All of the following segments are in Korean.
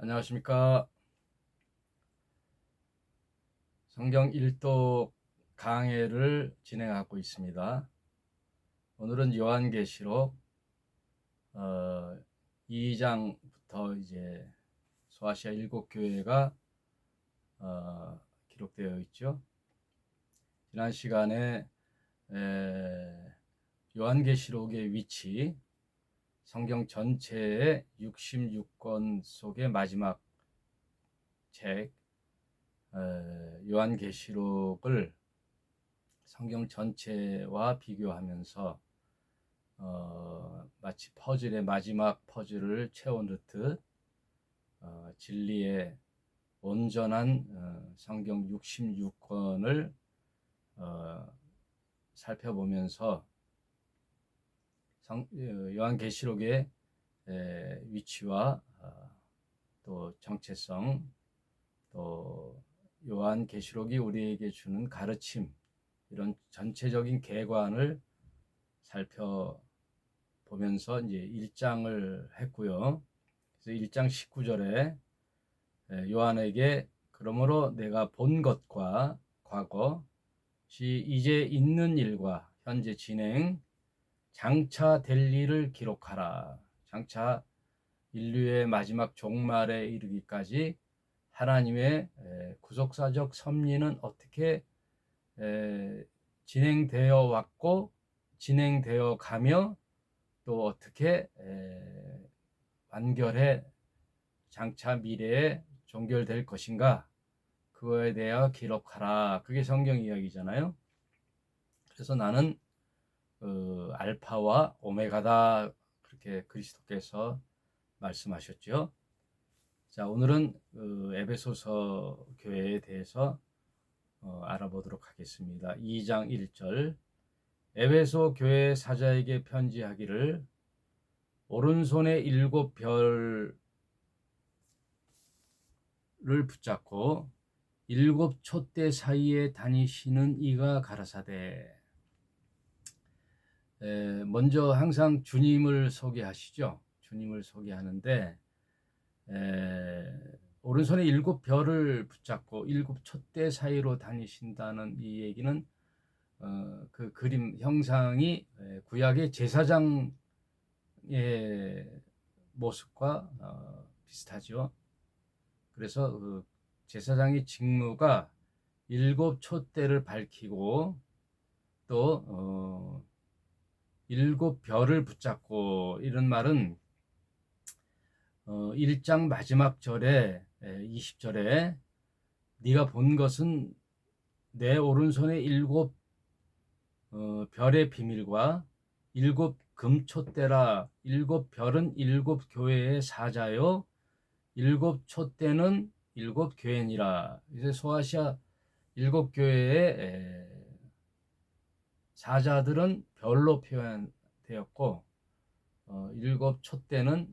안녕하십니까. 성경 일독 강해를 진행하고 있습니다. 오늘은 요한계시록 2장부터 이제 소아시아 7교회가 기록되어 있죠. 지난 시간에 요한계시록의 위치, 성경 전체의 66권 속의 마지막 책 요한계시록을 성경 전체와 비교하면서 마치 퍼즐의 마지막 퍼즐을 채워 넣듯 진리의 온전한 성경 66권을 살펴보면서 요한계시록의 위치와 또 정체성, 또 요한계시록이 우리에게 주는 가르침, 이런 전체적인 개관을 살펴보면서 이제 1장을 했고요. 그래서 1장 19절에 요한에게 그러므로 내가 본 것과 과거, 이제 있는 일과 현재 진행, 장차 될 일을 기록하라. 장차 인류의 마지막 종말에 이르기까지 하나님의 구속사적 섭리는 어떻게 진행되어 왔고 진행되어 가며 또 어떻게 완결해 장차 미래에 종결될 것인가, 그거에 대하여 기록하라. 그게 성경 이야기잖아요. 그래서 나는 알파와 오메가다, 그렇게 그리스도께서 말씀하셨죠. 자, 오늘은 에베소서 교회에 대해서 알아보도록 하겠습니다. 2장 1절, 에베소 교회 사자에게 편지하기를 오른손에 7별을 붙잡고 7촛대 사이에 다니시는 이가 가라사대. 먼저 항상 주님을 소개하시죠. 주님을 소개하는데 오른손에 7별을 붙잡고 7촛대 사이로 다니신다는 이 얘기는 그 그림 형상이 구약의 제사장의 모습과 비슷하죠. 그래서 그 제사장의 직무가 7촛대를 밝히고 또 7별을 붙잡고, 이런 말은 1장 마지막 절에 20절에 네가 본 것은 내 오른손에 7별의 비밀과 7금촛대라. 7별은 7교회의 사자요 7촛대는 7교회니라. 이제 소아시아 7교회의 사자들은 별로 표현되었고 7촛대는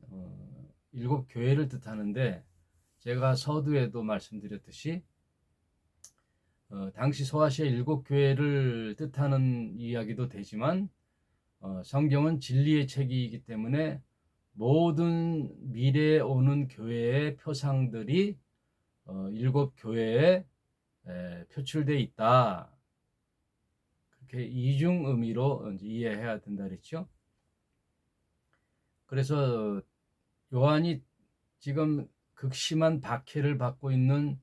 7교회를 뜻하는데, 제가 서두에도 말씀드렸듯이 당시 소아시아 7교회를 뜻하는 이야기도 되지만 성경은 진리의 책이기 때문에 모든 미래에 오는 교회의 표상들이 7교회에 표출되어 있다. 그렇게 이중 의미로 이해해야 된다 그랬죠. 그래서 요한이 지금 극심한 박해를 받고 있는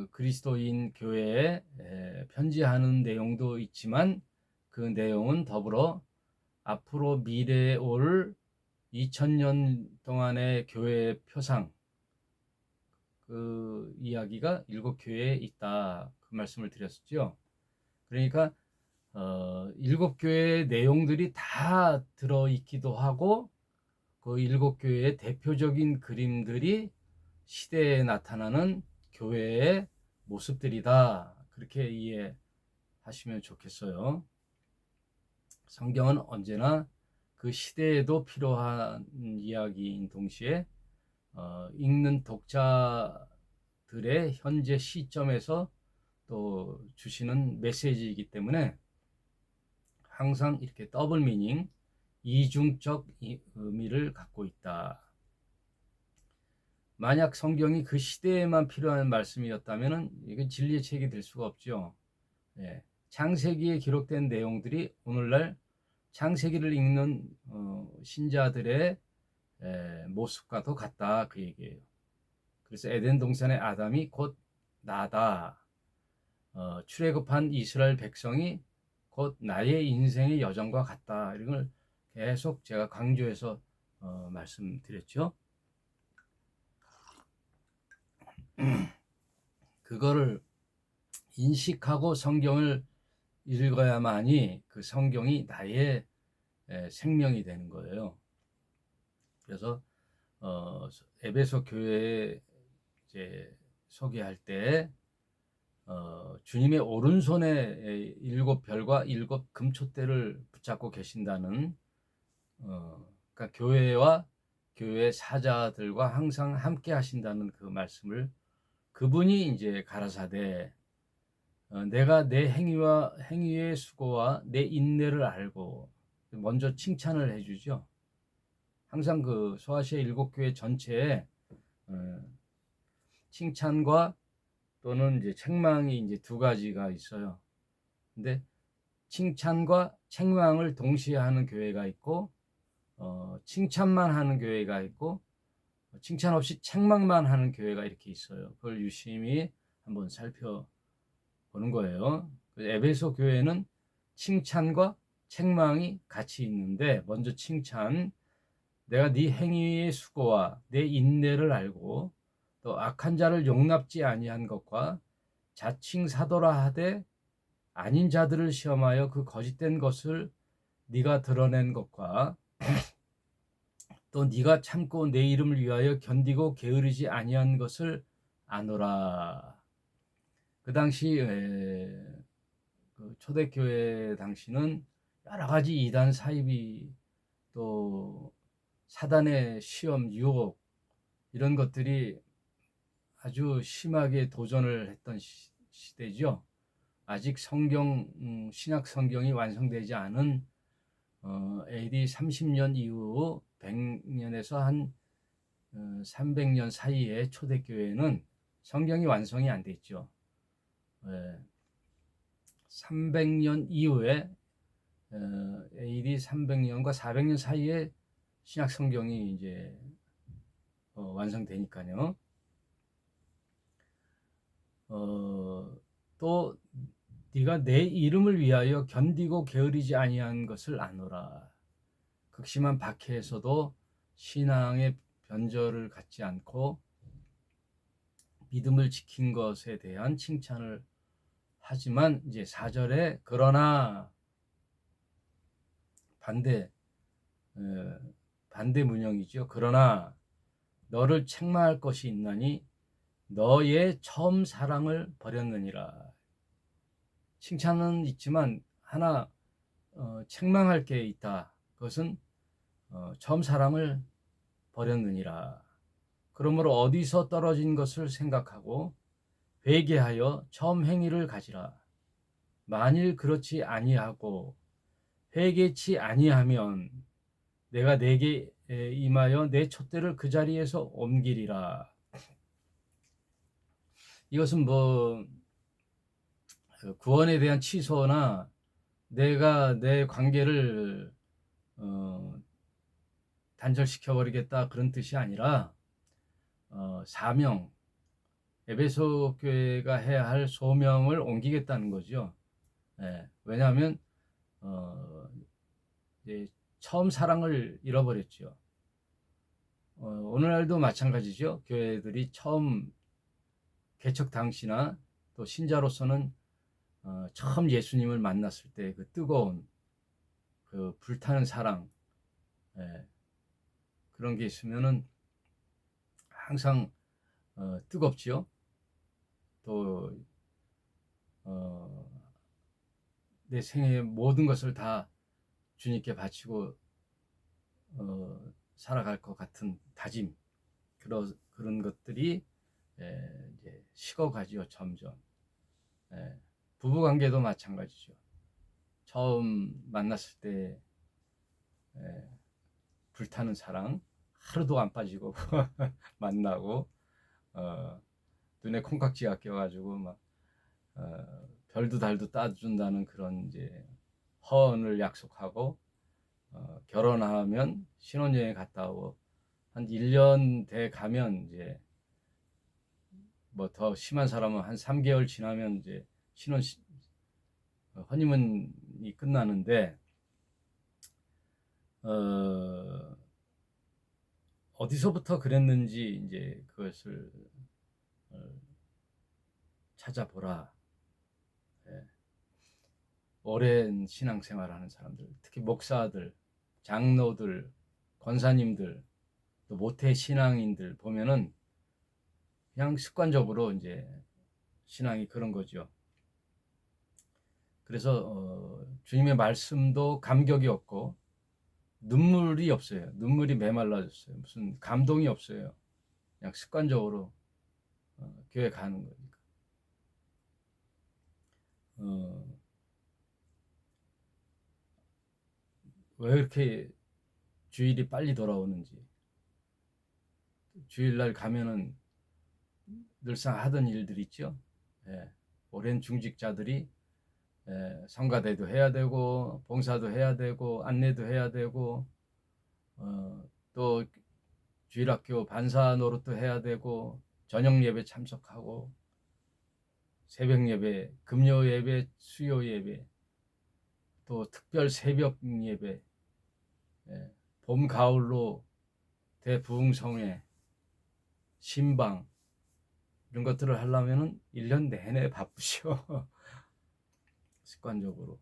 그리스도인 교회에 편지하는 내용도 있지만, 그 내용은 더불어 앞으로 미래에 올 2000년 동안의 교회의 표상, 그 이야기가 7교회에 있다, 그 말씀을 드렸었죠. 그러니까 7교회의 내용들이 다 들어있기도 하고, 그 7교회의 대표적인 그림들이 시대에 나타나는 교회의 모습들이다, 그렇게 이해하시면 좋겠어요. 성경은 언제나 그 시대에도 필요한 이야기인 동시에 읽는 독자들의 현재 시점에서 또 주시는 메시지이기 때문에 항상 이렇게 더블 미닝, 이중적 의미를 갖고 있다. 만약 성경이 그 시대에만 필요한 말씀이었다면은 이건 진리의 책이 될 수가 없죠. 예. 창세기에 기록된 내용들이 오늘날 창세기를 읽는 신자들의 모습과도 같다 그 얘기예요. 그래서 에덴 동산의 아담이 곧 나다. 출애굽한 이스라엘 백성이 곧 나의 인생의 여정과 같다. 이런 걸 계속 제가 강조해서 말씀드렸죠. 그거를 인식하고 성경을 읽어야만이 그 성경이 나의 생명이 되는 거예요. 그래서 에베소 교회에 이제 소개할 때 주님의 오른손에 7별과 7금촛대를 붙잡고 계신다는 그러니까 교회와 교회 사자들과 항상 함께 하신다는 그 말씀을 그분이 이제 가라사대 내가 내 행위의 수고와 내 인내를 알고 먼저 칭찬을 해주죠. 항상 그 소아시아 7교회 전체에 칭찬과 또는 이제 책망이 이제 두 가지가 있어요. 근데 칭찬과 책망을 동시에 하는 교회가 있고 칭찬만 하는 교회가 있고 칭찬 없이 책망만 하는 교회가 이렇게 있어요. 그걸 유심히 한번 살펴보는 거예요. 에베소 교회는 칭찬과 책망이 같이 있는데 먼저 칭찬, 내가 네 행위의 수고와 내 인내를 알고 또 악한 자를 용납지 아니한 것과 자칭 사도라 하되 아닌 자들을 시험하여 그 거짓된 것을 네가 드러낸 것과 또 네가 참고 내 이름을 위하여 견디고 게으르지 아니한 것을 아노라. 그 당시 그 초대교회 당시는 여러 가지 이단 사이비 또 사단의 시험 유혹 이런 것들이 아주 심하게 도전을 했던 시대죠. 아직 신약 성경이 완성되지 않은 AD 30년 이후 100년에서 한 300년 사이에 초대교회는 성경이 완성이 안 됐죠. 300년 이후에 AD 300년과 400년 사이에 신약 성경이 이제 완성되니까요. 또 네가 내 이름을 위하여 견디고 게으르지 아니한 것을 아노라. 극심한 박해에서도 신앙의 변절을 갖지 않고 믿음을 지킨 것에 대한 칭찬을 하지만 이제 4절에 그러나 반대 문형이죠. 그러나 너를 책망할 것이 있나니 너의 처음 사랑을 버렸느니라. 칭찬은 있지만 하나 책망할 게 있다. 그것은 처음 사랑을 버렸느니라. 그러므로 어디서 떨어진 것을 생각하고 회개하여 처음 행위를 가지라. 만일 그렇지 아니하고 회개치 아니하면 내가 내게 임하여 내 촛대를 그 자리에서 옮기리라. 이것은 뭐 구원에 대한 취소나 내가 내 관계를 단절시켜 버리겠다 그런 뜻이 아니라 사명, 에베소 교회가 해야 할 소명을 옮기겠다는 거죠. 왜냐하면 이제 처음 사랑을 잃어버렸죠. 오늘날도 마찬가지죠. 교회들이 처음 개척 당시나 또 신자로서는 처음 예수님을 만났을 때 그 뜨거운 그 불타는 사랑 그런 게 있으면은 항상 뜨겁지요. 또 내 생애의 모든 것을 다 주님께 바치고 살아갈 것 같은 다짐 그런 것들이 이제 식어가지요. 점점 부부 관계도 마찬가지죠. 처음 만났을 때 불타는 사랑 하루도 안 빠지고 만나고 눈에 콩깍지가 껴가지고 막 별도 달도 따준다는 그런 이제 허언을 약속하고 결혼하면 신혼여행 갔다 오고 한 1년 돼 가면 이제 뭐 더 심한 사람은 한 3개월 지나면 이제 신혼 허니문이 끝나는데 어디서부터 그랬는지 이제 그것을 찾아보라. 예. 오랜 신앙생활하는 사람들, 특히 목사들, 장로들, 권사님들, 또 모태 신앙인들 보면은 그냥 습관적으로 이제 신앙이 그런 거죠. 그래서 주님의 말씀도 감격이 없고 눈물이 없어요. 눈물이 메말라졌어요. 무슨 감동이 없어요. 그냥 습관적으로 교회 가는 거니까. 왜 이렇게 주일이 빨리 돌아오는지. 주일날 가면은 늘상 하던 일들 있죠. 예, 오랜 중직자들이 성가대도 해야 되고 봉사도 해야 되고 안내도 해야 되고 또 주일학교 반사 노릇도 해야 되고 저녁 예배 참석하고 새벽 예배, 금요 예배, 수요 예배, 또 특별 새벽 예배, 봄 가을로 대부흥성회, 신방 이런 것들을 하려면은 1년 내내 바쁘죠. 습관적으로.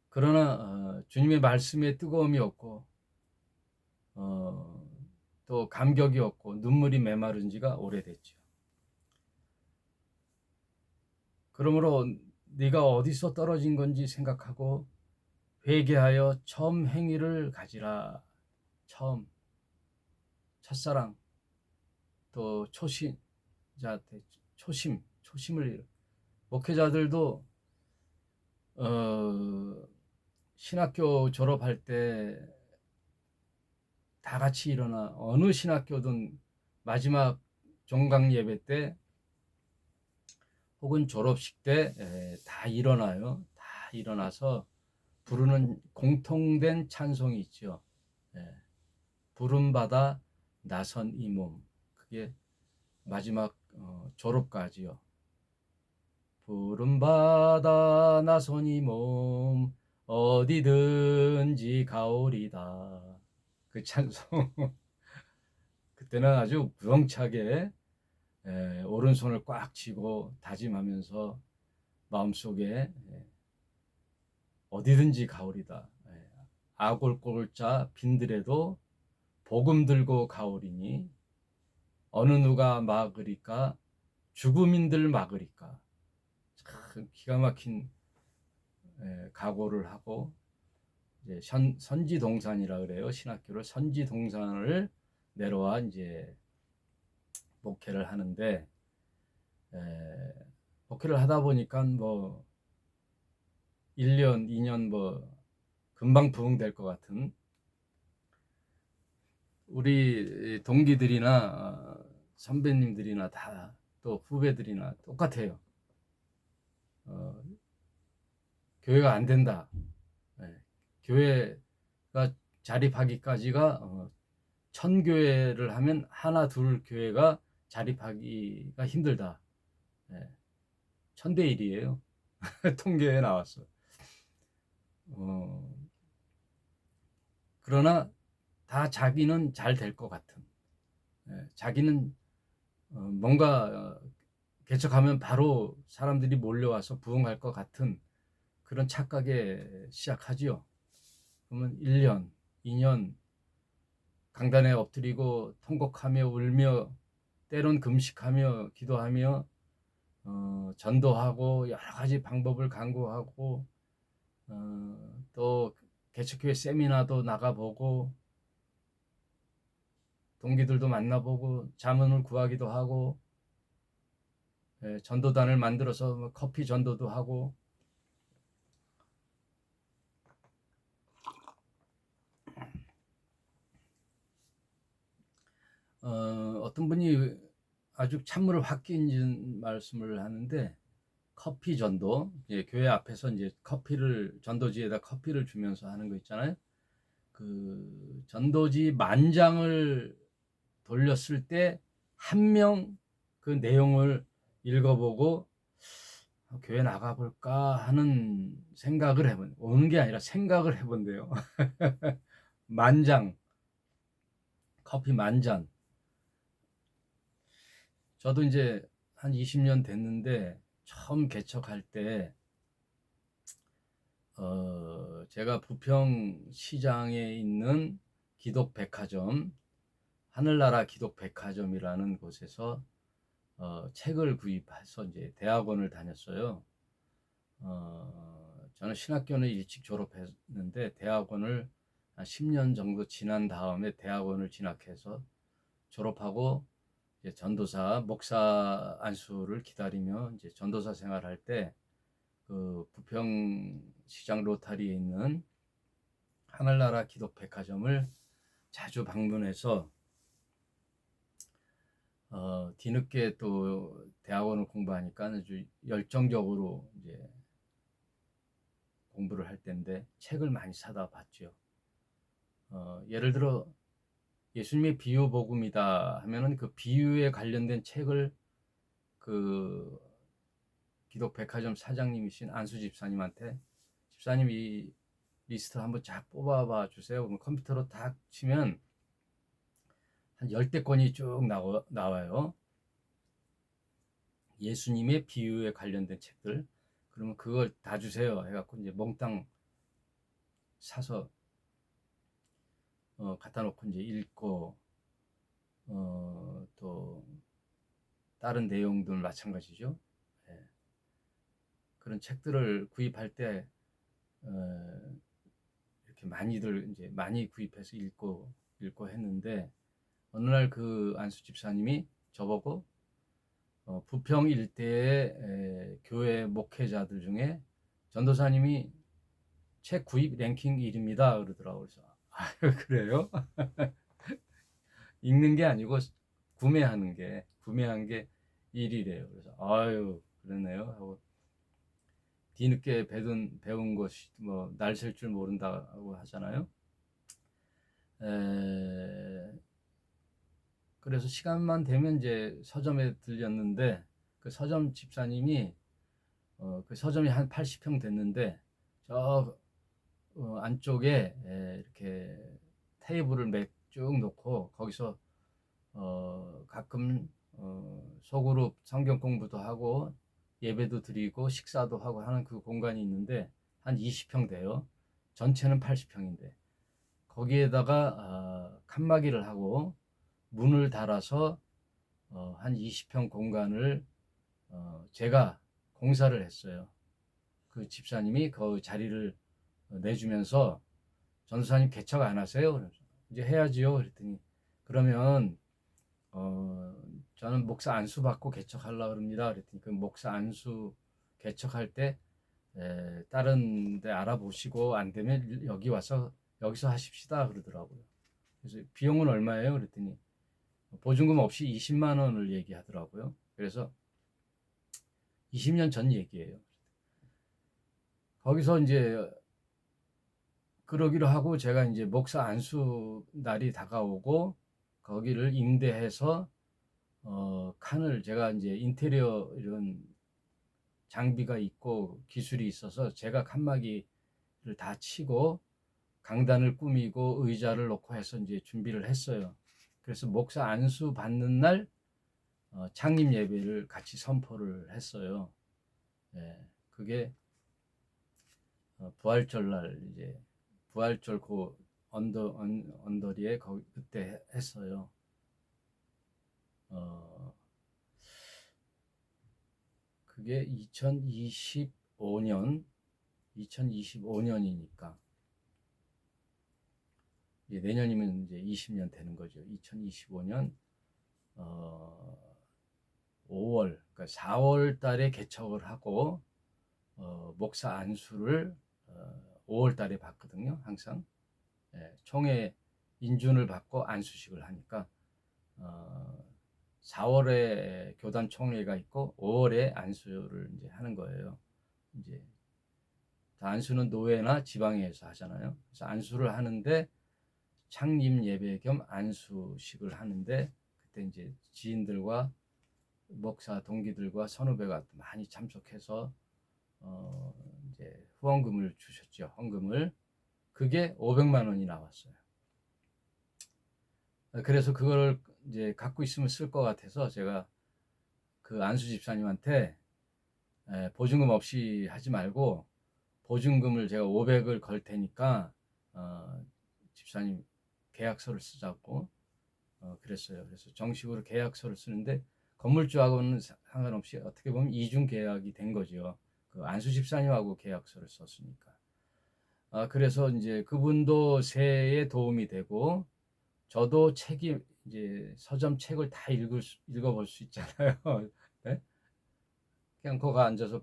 그러나 주님의 말씀에 뜨거움이 없고 또 감격이 없고 눈물이 메마른 지가 오래됐죠. 그러므로 네가 어디서 떨어진 건지 생각하고 회개하여 처음 행위를 가지라. 처음 첫사랑 또 초신자한테 초심을 목회자들도 신학교 졸업할 때 다 같이 일어나 어느 신학교든 마지막 종강 예배 때 혹은 졸업식 때 다 일어나요. 다 일어나서 부르는 공통된 찬송이 있죠. 부름받아 나선 이 몸. 그게 마지막 졸업까지요. 부름받아 나선 이 몸 어디든지 가오리다. 그 찬송 그때는 아주 부렁차게 오른손을 꽉 쥐고 다짐하면서 마음속에 어디든지 가오리다. 아골골자 빈들에도 복음 들고 가오리니 어느 누가 막으리까 죽음인들 막으리까. 참 기가 막힌 각오를 하고 이제 선지동산이라 그래요. 신학교를 선지동산을 내려와 이제 목회를 하는데 목회를 하다 보니까 뭐 1년, 2년 뭐 금방 부흥될 것 같은 우리 동기들이나 선배님들이나 다 또 후배들이나 똑같아요. 교회가 안 된다. 교회가 자립하기까지가 1000교회를 하면 하나 둘 교회가 자립하기가 힘들다. 1000대 1이에요. 통계에 나왔어. 그러나 다 자기는 잘 될 것 같은. 자기는 뭔가 개척하면 바로 사람들이 몰려와서 부흥할 것 같은 그런 착각에 시작하지요. 그러면 1년, 2년 강단에 엎드리고 통곡하며 울며 때론 금식하며 기도하며 전도하고 여러 가지 방법을 강구하고 또 개척교회 세미나도 나가보고 동기들도 만나보고 자문을 구하기도 하고 전도단을 만들어서 커피 전도도 하고 어떤 분이 아주 찬물을 확 끼얹은 말씀을 하는데, 커피 전도, 이제 교회 앞에서 이제 커피를, 전도지에다 커피를 주면서 하는 거 있잖아요. 그 전도지 만장을 돌렸을 때 한 명 그 내용을 읽어보고 교회 나가볼까 하는 생각을 해본, 오는 게 아니라 생각을 해본대요. 만장, 커피 만잔. 저도 이제 한 20년 됐는데 처음 개척할 때 제가 부평 시장에 있는 기독백화점, 하늘나라 기독백화점이라는 곳에서 책을 구입해서 이제 대학원을 다녔어요. 저는 신학교는 일찍 졸업했는데 대학원을 한 10년 정도 지난 다음에 대학원을 진학해서 졸업하고 이제 전도사 목사 안수를 기다리며 이제 전도사 생활할 때 그 부평 시장 로타리에 있는 하늘나라 기독백화점을 자주 방문해서 뒤늦게 또 대학원을 공부하니까 아주 열정적으로 이제 공부를 할 때인데 책을 많이 사다 봤죠. 예를 들어 예수님의 비유 복음이다 하면은 그 비유에 관련된 책을 그 기독백화점 사장님이신 안수 집사님한테, 집사님 이 리스트 한번 쫙 뽑아봐 주세요. 그럼 컴퓨터로 딱 치면 한 10대 권이 쭉 나와요. 예수님의 비유에 관련된 책들. 그러면 그걸 다 주세요 해갖고 이제 몽땅 사서 갖다 놓고 이제 읽고, 또 다른 내용들 마찬가지죠. 예. 그런 책들을 구입할 때 이렇게 많이들 이제 많이 구입해서 읽고 했는데, 어느 날 그 안수 집사님이 저보고 부평 일대의 교회 목회자들 중에 전도사님이 책 구입 랭킹 1입니다 그러더라고요. 그래서 그래요? 읽는 게 아니고 구매한 게 1위래요. 그래서 아유 그러네요 하고, 뒤늦게 배운 것이 뭐 날 셀 줄 모른다고 하잖아요. 그래서 시간만 되면 이제 서점에 들렸는데, 그 서점 집사님이 그 서점이 한 80평 됐는데 저 안쪽에 이렇게 테이블을 쭉 놓고 거기서 가끔 소그룹 성경 공부도 하고 예배도 드리고 식사도 하고 하는 그 공간이 있는데 한 20평 돼요. 전체는 80평인데 거기에다가 칸막이를 하고 문을 달아서 한 20평 공간을 제가 공사를 했어요. 그 집사님이 그 자리를 내주면서 전도사님 개척 안 하세요? 그래서 이제 해야지요. 그랬더니 그러면 저는 목사 안수 받고 개척하려고 합니다. 그랬더니 그 목사 안수 개척할 때 다른 데 알아보시고 안 되면 여기서 하십시다 그러더라고요. 그래서 비용은 얼마예요? 그랬더니 보증금 없이 20만 원을 얘기하더라고요. 그래서 20년 전 얘기예요. 거기서 이제 그러기로 하고 제가 이제 목사 안수 날이 다가오고 거기를 임대해서 칸을, 제가 이제 인테리어 이런 장비가 있고 기술이 있어서 제가 칸막이를 다 치고 강단을 꾸미고 의자를 놓고 해서 이제 준비를 했어요. 그래서 목사 안수 받는 날 창립 예배를 같이 선포를 했어요. 예, 그게 부활절 날 이제 부활절 그 언더리에 거기 그때 했어요. 그게 2025년이니까 이제 내년이면 이제 20년 되는 거죠. 2025년 5월, 그러니까 4월 달에 개척을 하고 목사 안수를 5월 달에 받거든요. 항상 총회 인준을 받고 안수식을 하니까 4월에 교단 총회가 있고 5월에 안수를 이제 하는 거예요. 이제 안수는 노회나 지방회에서 하잖아요. 그래서 안수를 하는데 창립 예배 겸 안수식을 하는데 그때 이제 지인들과 목사 동기들과 선후배가 많이 참석해서 이제 후원금을 주셨죠. 헌금을. 그게 500만 원이 나왔어요. 그래서 그걸 이제 갖고 있으면 쓸 것 같아서 제가 그 안수 집사님한테 보증금 없이 하지 말고 보증금을 제가 500을 걸 테니까 집사님 계약서를 쓰자고 그랬어요. 그래서 정식으로 계약서를 쓰는데 건물주하고는 상관없이 어떻게 보면 이중 계약이 된 거죠. 그 안수 집사님하고 계약서를 썼으니까. 그래서 이제 그분도 세에 도움이 되고 저도 책이 이제 서점 책을 다 읽어볼 수 있잖아요. 네? 그냥 거기 앉아서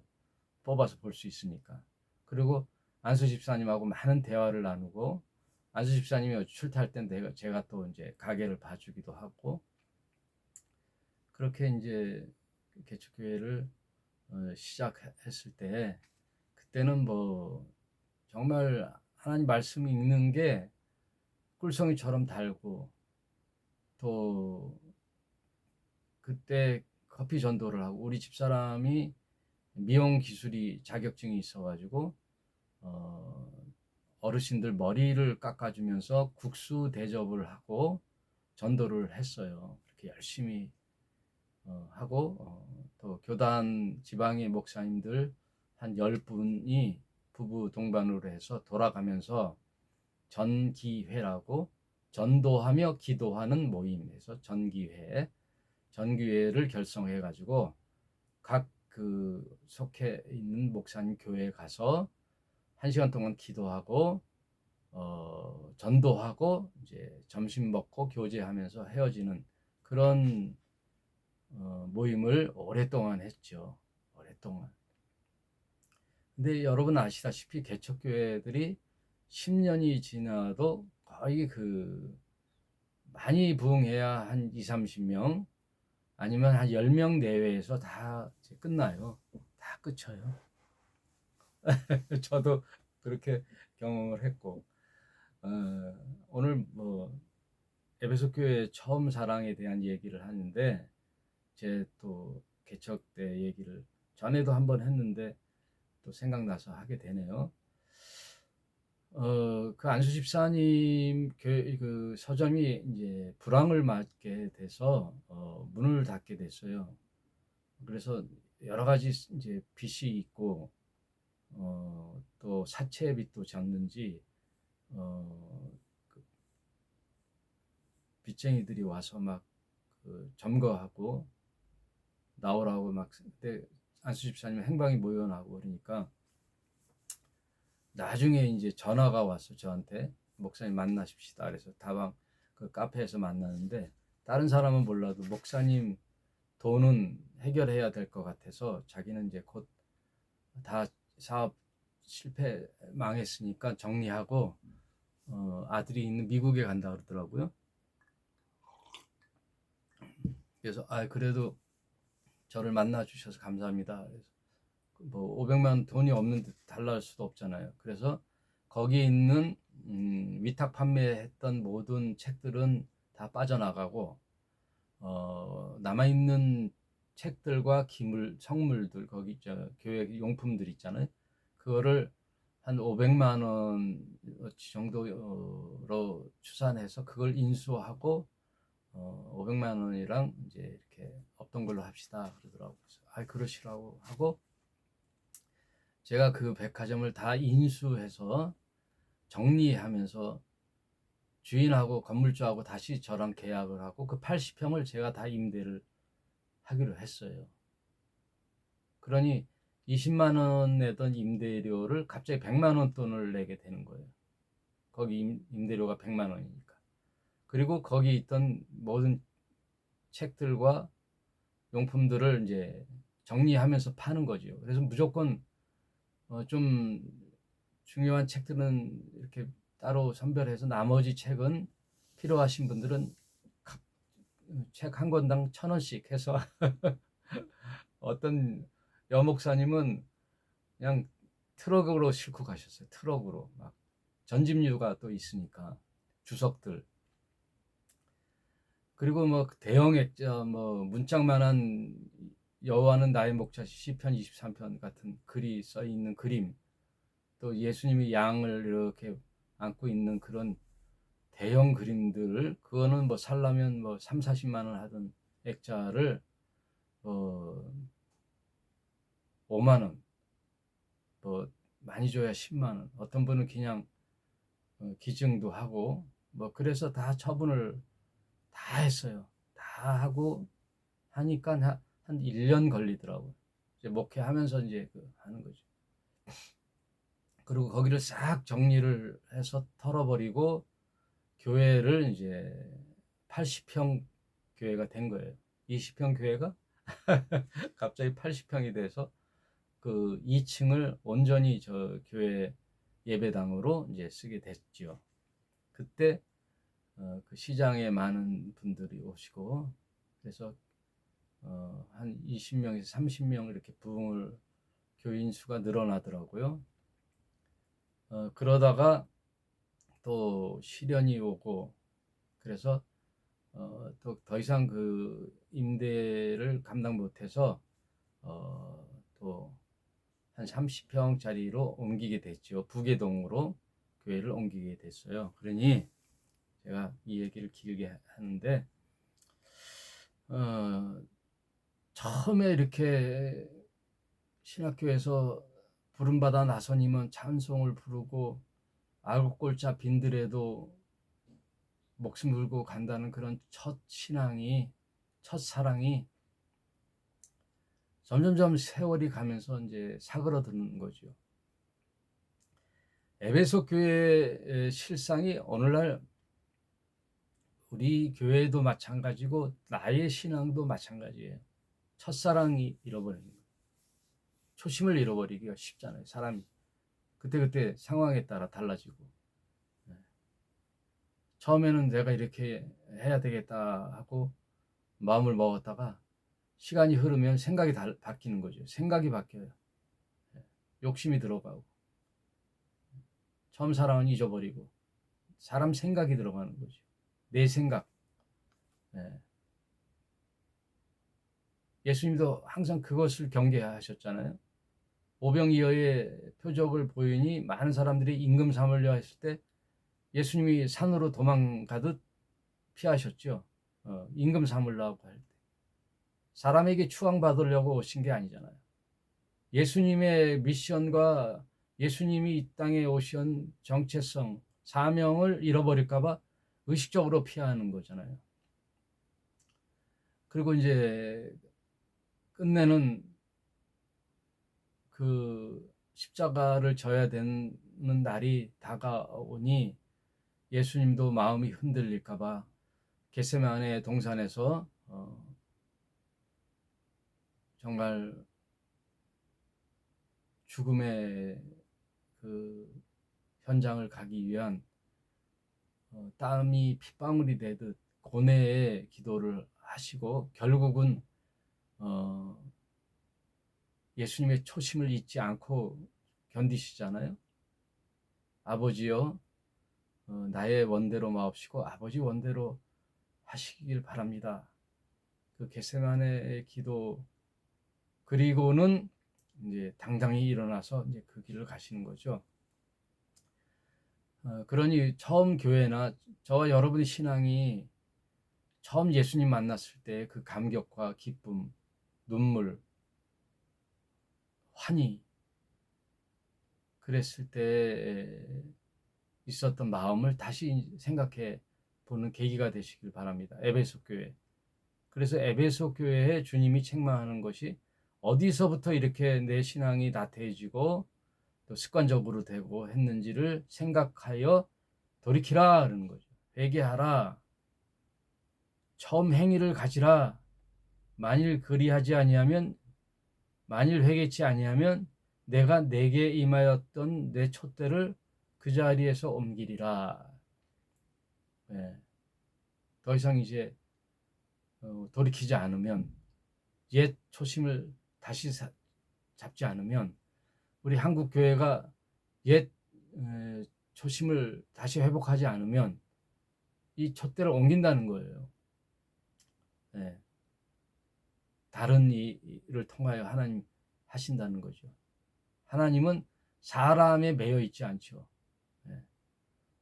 뽑아서 볼 수 있으니까. 그리고 안수 집사님하고 많은 대화를 나누고 안수 집사님이 출퇴할 때 제가 또 이제 가게를 봐주기도 하고 그렇게 이제 개척교회를 시작했을 때 그때는 뭐 정말 하나님 말씀 읽는 게 꿀송이처럼 달고 또 그때 커피 전도를 하고 우리 집사람이 미용 기술이 자격증이 있어가지고 어르신들 머리를 깎아주면서 국수 대접을 하고 전도를 했어요. 그렇게 열심히 하고 또 교단 지방의 목사님들 한 10분이 부부 동반으로 해서 돌아가면서 전기회라고 전도하며 기도하는 모임에서 전기회를 결성해 가지고 각 그 속해 있는 목사님 교회에 가서 1시간 동안 기도하고 전도하고 이제 점심 먹고 교제하면서 헤어지는 그런 모임을 오랫동안 했죠. 오랫동안. 근데 여러분 아시다시피 개척교회들이 10년이 지나도 거의 그 많이 부흥해야 한 2, 30명 아니면 한 10명 내외에서 다 끝나요. 다 끝쳐요. 저도 그렇게 경험을 했고 오늘 뭐 에베소 교회 처음 사랑에 대한 얘기를 하는데 제 또 개척 때 얘기를 전에도 한번 했는데 또 생각나서 하게 되네요. 그 안수 집사님 그 서점이 이제 불황을 맞게 돼서 문을 닫게 됐어요. 그래서 여러 가지 이제 빚이 있고 또 사채빚도 졌는지 그 빚쟁이들이 와서 막그 점거하고 나오라고 막 그때 안수 집사님 행방이 모여나고 그러니까 나중에 이제 전화가 왔어 저한테 목사님 만나십시다. 그래서 다방 그 카페에서 만나는데 다른 사람은 몰라도 목사님 돈은 해결해야 될 것 같아서 자기는 이제 곧 다 사업 실패 망했으니까 정리하고 아들이 있는 미국에 간다 그러더라고요. 그래서 그래도 저를 만나 주셔서 감사합니다. 그래서 뭐 500만 돈이 없는데 달라할 수도 없잖아요. 그래서 거기에 있는 위탁 판매했던 모든 책들은 다 빠져나가고 남아있는 책들과 기물, 성물들 거기 교회 용품들 있잖아요. 그거를 한 500만 원 정도로 추산해서 그걸 인수하고 500만 원이랑 이제 이렇게 없던 걸로 합시다 그러더라고요. 그러시라고 하고 제가 그 백화점을 다 인수해서 정리하면서 주인하고 건물주하고 다시 저랑 계약을 하고 그 80평을 제가 다 임대를 하기로 했어요. 그러니 20만 원 내던 임대료를 갑자기 100만 원 돈을 내게 되는 거예요. 거기 임대료가 100만 원이니까. 그리고 거기 있던 모든 책들과 용품들을 이제 정리하면서 파는 거죠. 그래서 무조건 좀 중요한 책들은 이렇게 따로 선별해서 나머지 책은 필요하신 분들은 책 한 권당 1,000원씩 해서 어떤 여목사님은 그냥 트럭으로 싣고 가셨어요. 트럭으로 막 전집류가 또 있으니까 주석들. 그리고 뭐 대형 액자 뭐 문짝만한 여호와는 나의 목자 시편 23편 같은 글이 써 있는 그림, 또 예수님이 양을 이렇게 안고 있는 그런 대형 그림들을, 그거는 뭐 살려면 뭐 3, 40만 원 하던 액자를 5만 원, 뭐 많이 줘야 10만 원, 어떤 분은 그냥 기증도 하고 뭐 그래서 다 처분을 다 했어요. 다 하고 하니까 한 1년 걸리더라고요. 이제 목회하면서 이제 하는 거죠. 그리고 거기를 싹 정리를 해서 털어버리고 교회를 이제 80평 교회가 된 거예요. 20평 교회가 갑자기 80평이 돼서 그 2층을 온전히 저 교회 예배당으로 이제 쓰게 됐죠. 그때 그 시장에 많은 분들이 오시고, 그래서 한 20명에서 30명 이렇게 부흥을 교인 수가 늘어나더라고요. 그러다가 또 시련이 오고, 그래서 또 더 이상 그 임대를 감당 못해서 또 한 30평짜리로 옮기게 됐죠. 부계동으로 교회를 옮기게 됐어요. 그러니 제가 이 얘기를 길게 하는데, 처음에 이렇게 신학교에서 부름받아 나서니면 찬송을 부르고 알곡골자 빈들에도 목숨 걸고 간다는 그런 첫 신앙이, 첫 사랑이 점점점 세월이 가면서 이제 사그러드는 거죠. 에베소 교회의 실상이 오늘날 우리 교회도 마찬가지고 나의 신앙도 마찬가지예요. 첫사랑이 잃어버리는 거예요. 초심을 잃어버리기가 쉽잖아요. 사람이 그때그때 상황에 따라 달라지고, 처음에는 내가 이렇게 해야 되겠다 하고 마음을 먹었다가 시간이 흐르면 생각이 바뀌는 거죠. 생각이 바뀌어요. 욕심이 들어가고, 처음 사랑은 잊어버리고 사람 생각이 들어가는 거죠. 내 생각. 예수님도 항상 그것을 경계하셨잖아요. 오병이어의 표적을 보이니 많은 사람들이 임금 삼으려 했을 때 예수님이 산으로 도망가듯 피하셨죠. 임금 삼으려고 할 때. 사람에게 추앙받으려고 오신 게 아니잖아요. 예수님의 미션과 예수님이 이 땅에 오신 정체성, 사명을 잃어버릴까봐 의식적으로 피하는 거잖아요. 그리고 이제 끝내는 그 십자가를 져야 되는 날이 다가오니 예수님도 마음이 흔들릴까봐 겟세마네 동산에서 정말 죽음의 그 현장을 가기 위한 땀이 핏방울이 되듯 고뇌의 기도를 하시고, 결국은 예수님의 초심을 잊지 않고 견디시잖아요. 아버지여, 나의 원대로 마옵시고 아버지 원대로 하시길 바랍니다. 그 겟세마네의 기도, 그리고는 이제 당당히 일어나서 이제 그 길을 가시는 거죠. 그러니 처음 교회나 저와 여러분의 신앙이 처음 예수님 만났을 때 그 감격과 기쁨, 눈물, 환희, 그랬을 때 있었던 마음을 다시 생각해 보는 계기가 되시길 바랍니다. 에베소 교회. 그래서 에베소 교회에 주님이 책망하는 것이 어디서부터 이렇게 내 신앙이 나태해지고 또 습관적으로 되고 했는지를 생각하여 돌이키라 그러는 거죠. 회개하라. 처음 행위를 가지라. 만일 그리하지 아니하면, 만일 회개치 아니하면 내가 내게 임하였던 내 촛대를 그 자리에서 옮기리라. 네. 더 이상 이제 돌이키지 않으면, 옛 초심을 다시 잡지 않으면, 우리 한국 교회가 옛 초심을 다시 회복하지 않으면 이 촛대를 옮긴다는 거예요. 네. 다른 일을 통하여 하나님 하신다는 거죠. 하나님은 사람에 매여 있지 않죠. 네.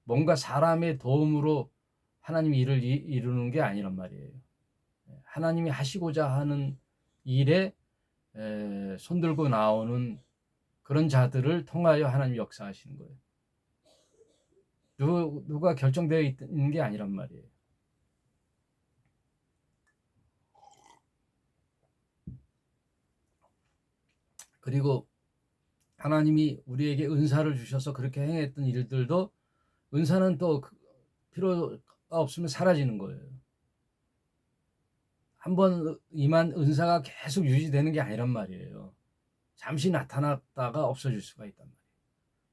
뭔가 사람의 도움으로 하나님 일을 이루는 게 아니란 말이에요. 하나님이 하시고자 하는 일에 손들고 나오는 그런 자들을 통하여 하나님 역사하시는 거예요. 누가 결정되어 있는 게 아니란 말이에요. 그리고 하나님이 우리에게 은사를 주셔서 그렇게 행했던 일들도, 은사는 또 필요가 없으면 사라지는 거예요. 한번 임한 은사가 계속 유지되는 게 아니란 말이에요. 잠시 나타났다가 없어질 수가 있단 말이에요.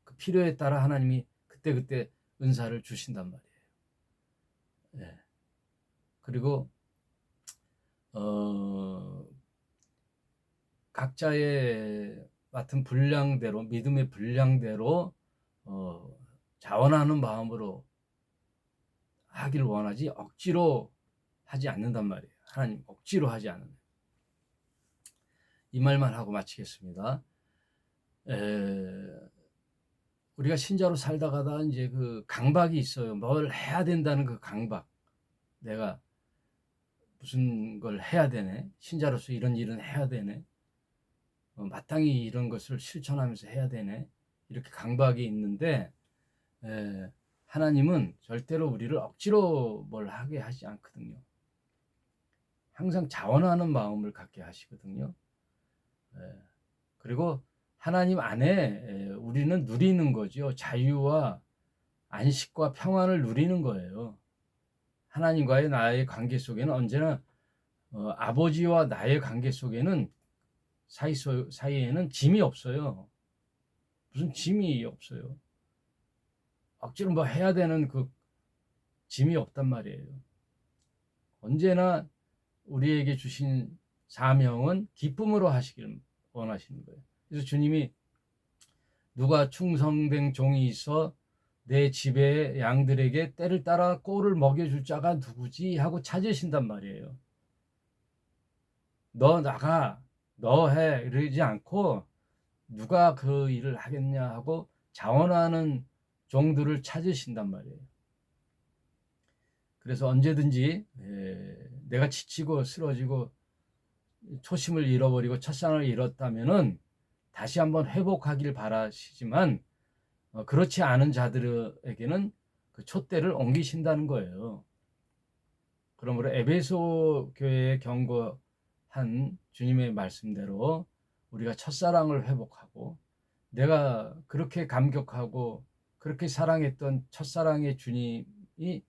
그 필요에 따라 하나님이 그때그때 은사를 주신단 말이에요. 네. 그리고 각자의 맡은 분량대로, 믿음의 분량대로 자원하는 마음으로 하기를 원하지 억지로 하지 않는단 말이에요. 하나님 억지로 하지 않는. 이 말만 하고 마치겠습니다. 우리가 신자로 살다가다 이제 그 강박이 있어요. 뭘 해야 된다는 그 강박. 내가 무슨 걸 해야 되네. 신자로서 이런 일은 해야 되네. 마땅히 이런 것을 실천하면서 해야 되네. 이렇게 강박이 있는데, 하나님은 절대로 우리를 억지로 뭘 하게 하지 않거든요. 항상 자원하는 마음을 갖게 하시거든요. 그리고 하나님 안에 우리는 누리는 거죠. 자유와 안식과 평안을 누리는 거예요. 하나님과의 나의 관계 속에는 언제나 아버지와 나의 관계 속에는 사이에는 짐이 없어요. 무슨 짐이 없어요. 억지로 뭐 해야 되는 그 짐이 없단 말이에요. 언제나 우리에게 주신 사명은 기쁨으로 하시기를 원하시는 거예요. 그래서 주님이 누가 충성된 종이 있어 내 집의 양들에게 때를 따라 꼴을 먹여줄 자가 누구지 하고 찾으신단 말이에요. 너 나가, 너 해 이러지 않고 누가 그 일을 하겠냐 하고 자원하는 종들을 찾으신단 말이에요. 그래서 언제든지 내가 지치고 쓰러지고 초심을 잃어버리고 첫상을 잃었다면은 다시 한번 회복하길 바라시지만, 그렇지 않은 자들에게는 그 촛대를 옮기신다는 거예요. 그러므로 에베소 교회에 경고한 주님의 말씀대로 우리가 첫사랑을 회복하고, 내가 그렇게 감격하고 그렇게 사랑했던 첫사랑의 주님이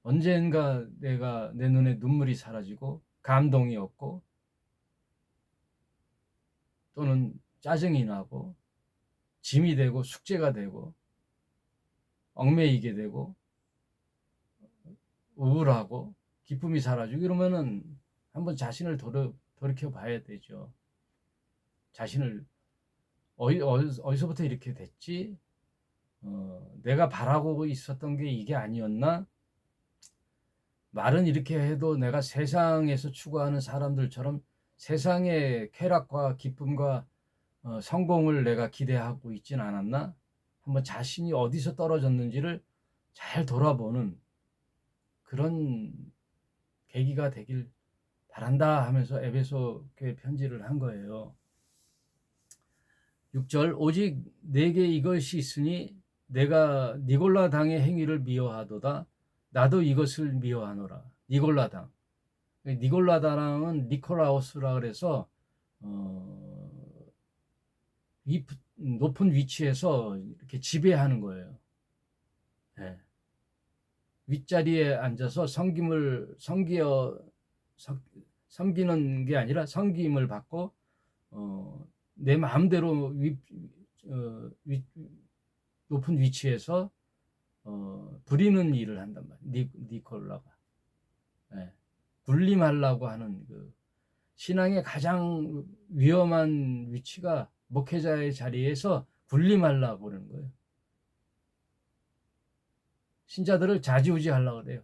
언젠가 내 눈에 눈물이 사라지고 감동이 없고 또는 짜증이 나고 짐이 되고 숙제가 되고 얽매이게 되고 우울하고 기쁨이 사라지고 이러면은 한번 자신을 돌이켜 봐야 되죠. 자신을 어디서부터 이렇게 됐지? 내가 바라고 있었던 게 이게 아니었나? 말은 이렇게 해도 내가 세상에서 추구하는 사람들처럼 세상의 쾌락과 기쁨과 성공을 내가 기대하고 있진 않았나? 한번 자신이 어디서 떨어졌는지를 잘 돌아보는 그런 계기가 되길 바란다 하면서 에베소 교회 편지를 한 거예요. 6절 오직 내게 이것이 있으니 내가 니골라 당의 행위를 미워하도다. 나도 이것을 미워하노라. 니골라 당. 니골라 당은 니콜라우스라 그래서 이 높은 위치에서 이렇게 지배하는 거예요. 네. 윗자리에 앉아서 섬기는 게 아니라 섬김을 받고 내 마음대로 높은 위치에서 부리는 일을 한단 말이에요. 니콜라가. 네. 군림하려고 하는 그 신앙의 가장 위험한 위치가 목회자의 자리에서 군림하려고 그러는 거예요. 신자들을 좌지우지하려고 그래요.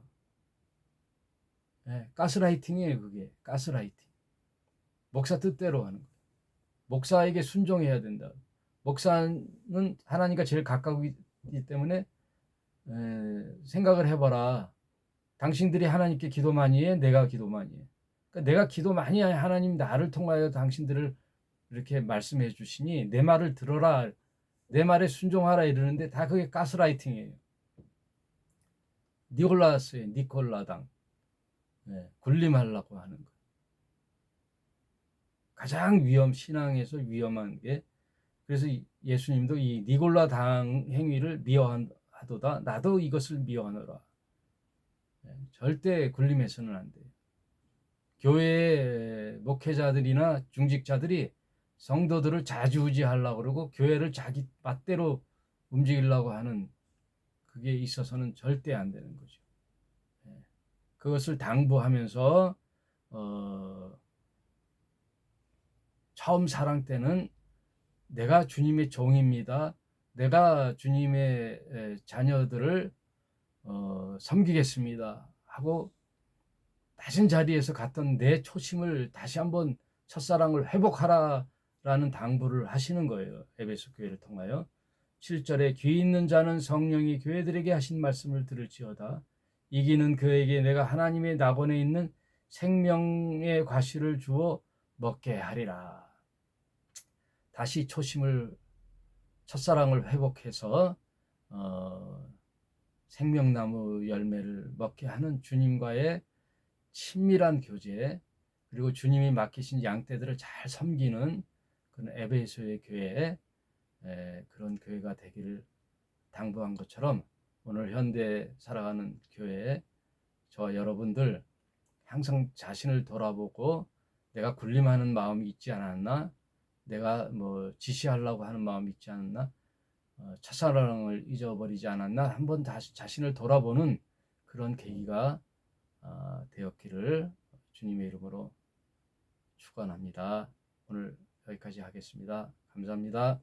네, 가스라이팅이에요. 그게 가스라이팅. 목사 뜻대로 하는 거예요. 목사에게 순종해야 된다. 목사는 하나님과 제일 가까우기 때문에 생각을 해봐라. 당신들이 하나님께 기도 많이 해? 내가 기도 많이 해? 그러니까 내가 기도 많이 해. 하나님 나를 통하여 당신들을 이렇게 말씀해 주시니 내 말을 들어라. 내 말에 순종하라 이러는데 다 그게 가스라이팅이에요. 니콜라스예요. 니콜라당. 네, 군림하려고 하는 거. 가장 신앙에서 위험한 게, 그래서 예수님도 이 니골라당 행위를 미워하도다. 나도 이것을 미워하노라. 네, 절대 군림해서는 안 돼요. 교회 목회자들이나 중직자들이 성도들을 좌지우지하려고 그러고 교회를 자기 맛대로 움직이려고 하는 그게 있어서는 절대 안 되는 거죠. 네, 그것을 당부하면서 처음 사랑 때는 내가 주님의 종입니다. 내가 주님의 자녀들을 섬기겠습니다 하고 낮은 자리에서 갔던 내 초심을 다시 한번 첫사랑을 회복하라라는 당부를 하시는 거예요. 에베소 교회를 통하여. 7절에 귀 있는 자는 성령이 교회들에게 하신 말씀을 들을지어다. 이기는 그에게 내가 하나님의 낙원에 있는 생명의 과실을 주어 먹게 하리라. 다시 첫사랑을 회복해서 생명나무 열매를 먹게 하는 주님과의 친밀한 교제, 그리고 주님이 맡기신 양떼들을 잘 섬기는 그런 에베소의 교회, 그런 교회가 되기를 당부한 것처럼 오늘 현대 살아가는 교회에 저와 여러분들 항상 자신을 돌아보고 내가 군림하는 마음이 있지 않았나, 내가 뭐 지시하려고 하는 마음이 있지 않았나, 첫사랑을 잊어버리지 않았나, 한번 다시 자신을 돌아보는 그런 계기가 되었기를 주님의 이름으로 축원합니다. 오늘 여기까지 하겠습니다. 감사합니다.